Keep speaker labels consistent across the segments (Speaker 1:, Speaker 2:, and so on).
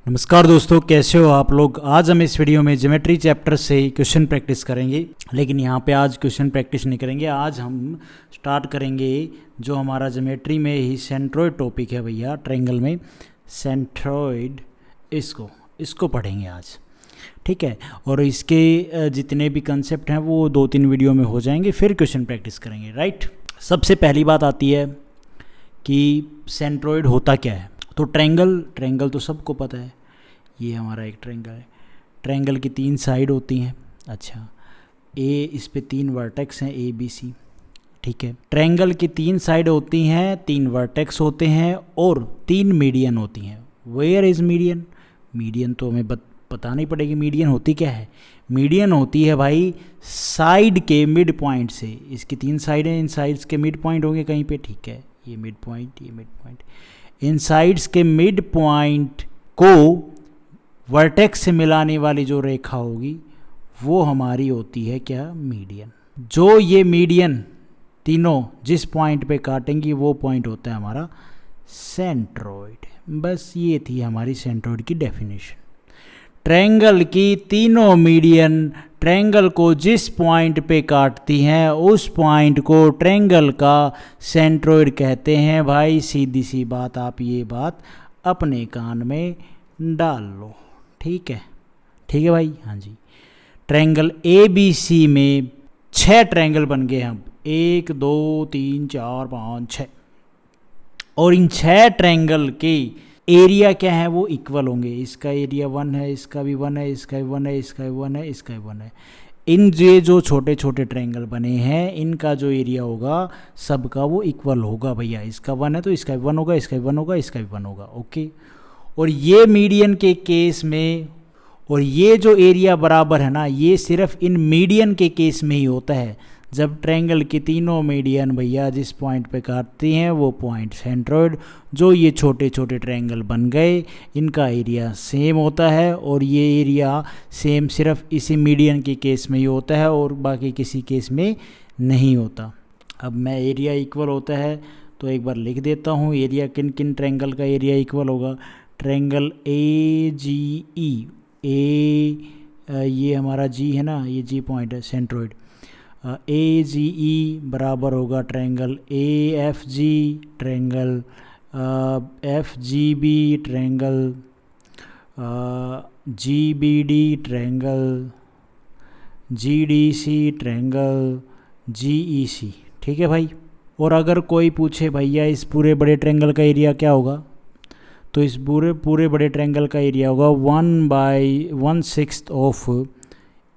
Speaker 1: नमस्कार दोस्तों, कैसे हो आप लोग। आज हम इस वीडियो में ज्योमेट्री चैप्टर से क्वेश्चन प्रैक्टिस करेंगे, लेकिन यहाँ पे आज क्वेश्चन प्रैक्टिस नहीं करेंगे। आज हम स्टार्ट करेंगे जो हमारा ज्योमेट्री में ही सेंट्रोइड टॉपिक है भैया, ट्रायंगल में सेंट्रोइड, इसको पढ़ेंगे आज, ठीक है। और इसके जितने भी कंसेप्ट हैं वो 2-3 वीडियो में हो जाएंगे, फिर क्वेश्चन प्रैक्टिस करेंगे, राइट। सबसे पहली बात आती है कि सेंट्रोइड होता क्या है। तो ट्रायंगल तो सबको पता है, ये हमारा एक ट्रायंगल है। ट्रायंगल की 3 साइड होती हैं। अच्छा, इस पे 3 वर्टेक्स हैं, ए बी सी, ठीक है। ट्रायंगल की 3 साइड होती हैं, 3 वर्टेक्स होते हैं और 3 मीडियन होती हैं। Where is median? मीडियन तो हमें पता नहीं पड़ेगी। मीडियन होती क्या है? मीडियन होती है भाई साइड के मिड पॉइंट से। इसकी 3 साइड हैं, इन साइड्स के मिड पॉइंट होंगे कहीं पे, ठीक है। ये मिड पॉइंट, ये मिड पॉइंट, इन साइड्स के मिड पॉइंट को वर्टेक्स से मिलाने वाली जो रेखा होगी वो हमारी होती है क्या? मीडियन। जो ये मीडियन तीनों जिस पॉइंट पे काटेंगी वो पॉइंट होता है हमारा सेंट्रोइड। बस ये थी हमारी सेंट्रोइड की डेफिनेशन। ट्रायंगल की तीनों मीडियन ट्रायंगल को जिस पॉइंट पे काटती हैं उस पॉइंट को ट्रायंगल का सेंट्रोइड कहते हैं। भाई सीधी सी बात, आप ये बात अपने कान में डाल लो, ठीक है, ठीक है भाई। हाँ जी, ट्रायंगल ए बी सी में 6 ट्रायंगल बन गए हम, 1 2 3 4 5 6, और इन 6 ट्रायंगल के एरिया क्या है? वो इक्वल होंगे। इसका एरिया 1 है, इसका भी 1 है, इसका भी 1 है, इसका भी 1 है, इसका भी 1 है। इन जो छोटे छोटे ट्रायंगल बने हैं इनका जो एरिया होगा सबका वो इक्वल होगा भैया। इसका 1 है तो इसका भी 1 होगा, इसका भी 1 होगा, इसका भी 1 होगा, ओके। और ये मीडियन के केस में, और ये जो एरिया बराबर है ना, ये सिर्फ इन मीडियन के केस में ही होता है जब ट्रायंगल की तीनों मीडियन भैया जिस पॉइंट पे काटती हैं वो पॉइंट सेंट्रोइड। जो ये छोटे छोटे ट्रायंगल बन गए इनका एरिया सेम होता है, और ये एरिया सेम सिर्फ इसी मीडियन के केस में ही होता है और बाकी किसी केस में नहीं होता। अब मैं एरिया इक्वल होता है तो एक बार लिख देता हूँ, एरिया किन किन ट्रायंगल का एरिया इक्वल होगा। ट्रायंगल ए जी ई, ये हमारा जी है ना, ये जी पॉइंट है सेंट्रोइड। ए जी ई बराबर होगा triangle A F G, triangle F G B, triangle G B D, triangle G D C, triangle G E C, ठीक है भाई। और अगर कोई पूछे भैया इस पूरे बड़े ट्रायंगल का एरिया क्या होगा, तो इस पूरे बड़े ट्रायंगल का एरिया होगा 1/1/6 ऑफ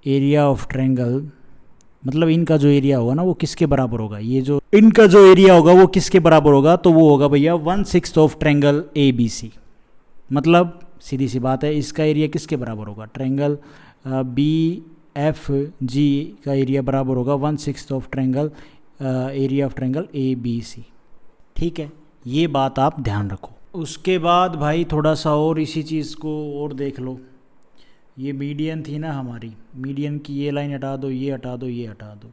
Speaker 1: एरिया ऑफ ट्रायंगल। मतलब इनका जो एरिया होगा ना वो किसके बराबर होगा? ये जो इनका जो एरिया होगा वो किसके बराबर होगा? तो वो होगा भैया 1/6 of triangle A B C. मतलब सीधी सी बात है, इसका एरिया किसके बराबर होगा? ट्रायंगल बी एफ जी का एरिया बराबर होगा 1/6 of triangle area of triangle A B C, ठीक है। ये बात आप ध्यान रखो। उसके बाद भाई थोड़ा सा और इसी चीज़ को और देख लो। ये मीडियन थी ना हमारी, मीडियन की ये लाइन हटा दो, ये हटा दो, ये हटा दो।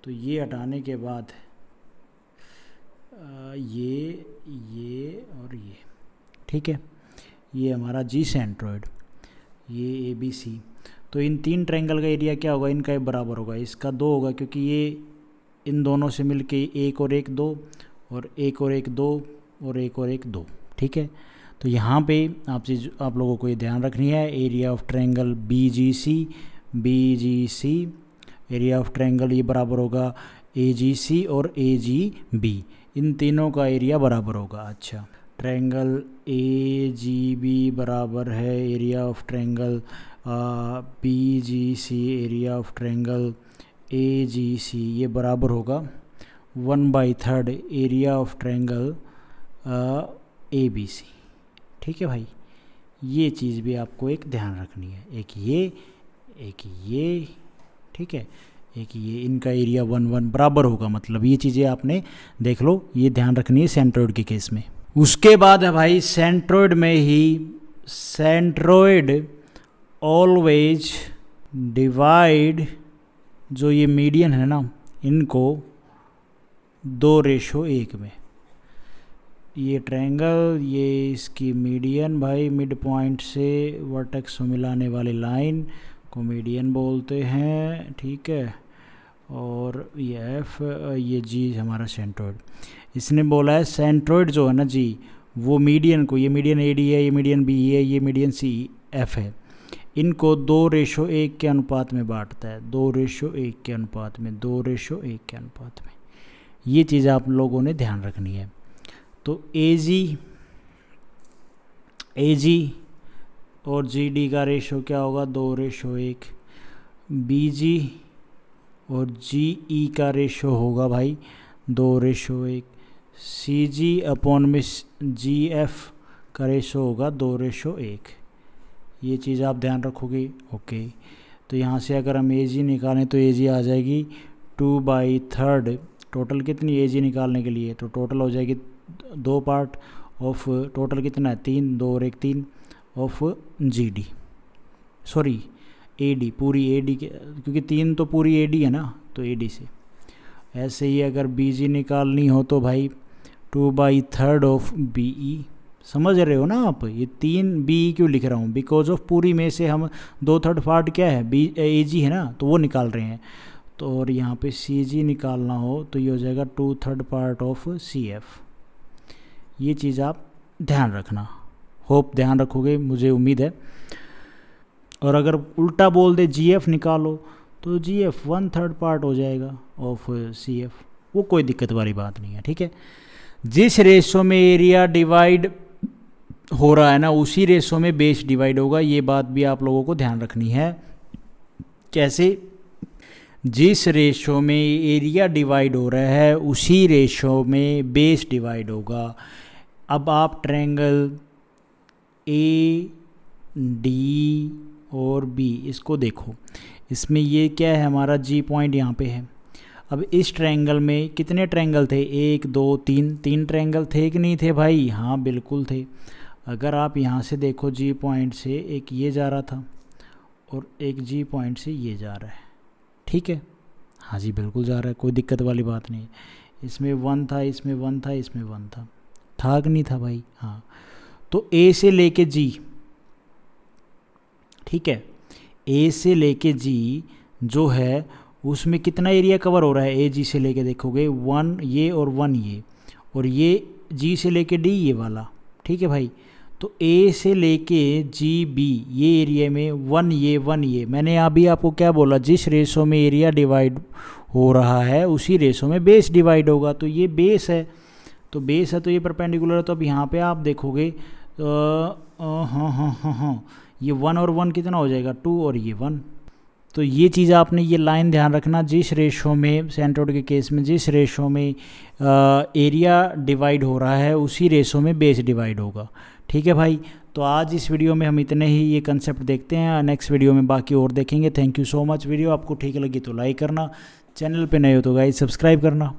Speaker 1: तो ये हटाने के बाद ये और ये, ठीक है। ये हमारा जी सेंट्रोइड, ये ए बी सी। तो इन 3 ट्रायंगल का एरिया क्या होगा? इनका बराबर होगा, इसका 2 होगा, क्योंकि ये इन दोनों से मिलके 1 और 1 2, और 1 और 1 2, और 1 और 1 2, ठीक है। तो यहाँ पे आप लोगों को ये ध्यान रखनी है, area of triangle B G C, area of triangle ये बराबर होगा ए जी सी और ए जी बी, इन तीनों का एरिया बराबर होगा। अच्छा, ट्रायंगल ए जी बी बराबर है area of triangle B G C, area of triangle A G C, ये बराबर होगा 1/3 area of triangle A B C, ठीक है भाई। ये चीज़ भी आपको एक ध्यान रखनी है, एक ये, ठीक है, एक ये, इनका एरिया 1/1 बराबर होगा। मतलब ये चीज़ें आपने देख लो, ये ध्यान रखनी है सेंट्रोइड के केस में। उसके बाद है भाई सेंट्रोइड में ही, सेंट्रोइड ऑलवेज डिवाइड, जो ये मीडियन है ना इनको 2:1 में, ये ट्रायंगल, ये इसकी मीडियन भाई, मिड पॉइंट से वर्टेक्स को मिलाने वाली लाइन को मीडियन बोलते हैं, ठीक है। और ये एफ, ये जी हमारा सेंट्रोइड। इसने बोला है सेंट्रोइड जो है ना जी, वो मीडियन को, ये मीडियन ए डी है, ये मीडियन बी है, ये मीडियन सी एफ है, इनको 2:1 के अनुपात में बांटता है, 2:1 के अनुपात में, 2:1 के अनुपात में। ये चीज़ आप लोगों ने ध्यान रखनी है। तो ए जी और जी डी का रेशो क्या होगा, 2:1। बी जी और जी ई का रेशो होगा भाई 2:1। सी जी अपॉन में जी एफ का रेशो होगा 2:1। ये चीज़ आप ध्यान रखोगे, ओके। तो यहाँ से अगर हम ए जी निकालें तो ए जी आ जाएगी 2/3। टोटल कितनी ए जी निकालने के लिए, तो टोटल हो जाएगी 2 पार्ट ऑफ, टोटल कितना है 3, 2 और 1 3 of G D, sorry A D, पूरी ए डी के, क्योंकि 3 तो पूरी ए डी है ना, तो ए डी से। ऐसे ही अगर बी जी निकालनी हो तो भाई 2/3 ऑफ बी ई। समझ रहे हो ना आप, ये 3 बी ई क्यों लिख रहा हूँ, बिकॉज ऑफ पूरी में से हम 2/3 पार्ट क्या है, बी ए जी है ना, तो वो निकाल रहे हैं। तो और यहाँ पे सी जी निकालना हो तो ये हो जाएगा 2/3 पार्ट ऑफ सी एफ। ये चीज़ आप ध्यान रखना, होप ध्यान रखोगे, मुझे उम्मीद है। और अगर उल्टा बोल दे जी एफ निकालो तो जी एफ 1/3 पार्ट हो जाएगा ऑफ सी एफ, वो कोई दिक्कत वाली बात नहीं है, ठीक है। जिस रेशो में एरिया डिवाइड हो रहा है ना, उसी रेशो में बेस डिवाइड होगा। ये बात भी आप लोगों को ध्यान रखनी है। कैसे, जिस रेशो में एरिया डिवाइड हो रहा है उसी रेशो में बेस डिवाइड होगा। अब आप ट्रायंगल ए डी और बी इसको देखो, इसमें ये क्या है, हमारा जी पॉइंट यहाँ पे है। अब इस ट्रायंगल में कितने ट्रायंगल थे, 1 2 3 ट्रायंगल थे कि नहीं थे भाई, हाँ बिल्कुल थे। अगर आप यहाँ से देखो जी पॉइंट से एक ये जा रहा था और एक जी पॉइंट से ये जा रहा है, ठीक है, हाँ जी बिल्कुल जा रहा है, कोई दिक्कत वाली बात नहीं है। इसमें 1 था, इसमें 1 था, इसमें 1 था कि नहीं था भाई, हाँ। तो ए से लेके जी, ठीक है, ए से लेके जी जो है उसमें कितना एरिया कवर हो रहा है, ए जी से लेके देखोगे 1 ये और 1 ये, और ये जी से लेके डी ये वाला, ठीक है भाई। तो ए से लेके जी बी ये एरिया में 1 ये 1 ये, मैंने अभी आपको क्या बोला, जिस रेशो में एरिया डिवाइड हो रहा है उसी रेशो में बेस डिवाइड होगा। तो ये बेस है, तो बेस है तो ये परपेंडिकुलर है। तो अब यहाँ पे आप देखोगे हाँ, ये 1 और 1 कितना हो जाएगा, 2 और ये 1। तो ये चीज़ आपने ये लाइन ध्यान रखना, जिस रेशो में सेंट्रोइड के केस में जिस रेशो में एरिया डिवाइड हो रहा है उसी रेशो में बेस डिवाइड होगा, ठीक है भाई। तो आज इस वीडियो में हम इतने ही ये कंसेप्ट देखते हैं, नेक्स्ट वीडियो में बाकी और देखेंगे। Thank you so much. Video आपको ठीक लगी तो लाइक करना, चैनल पे नए हो तो गाइस सब्सक्राइब करना।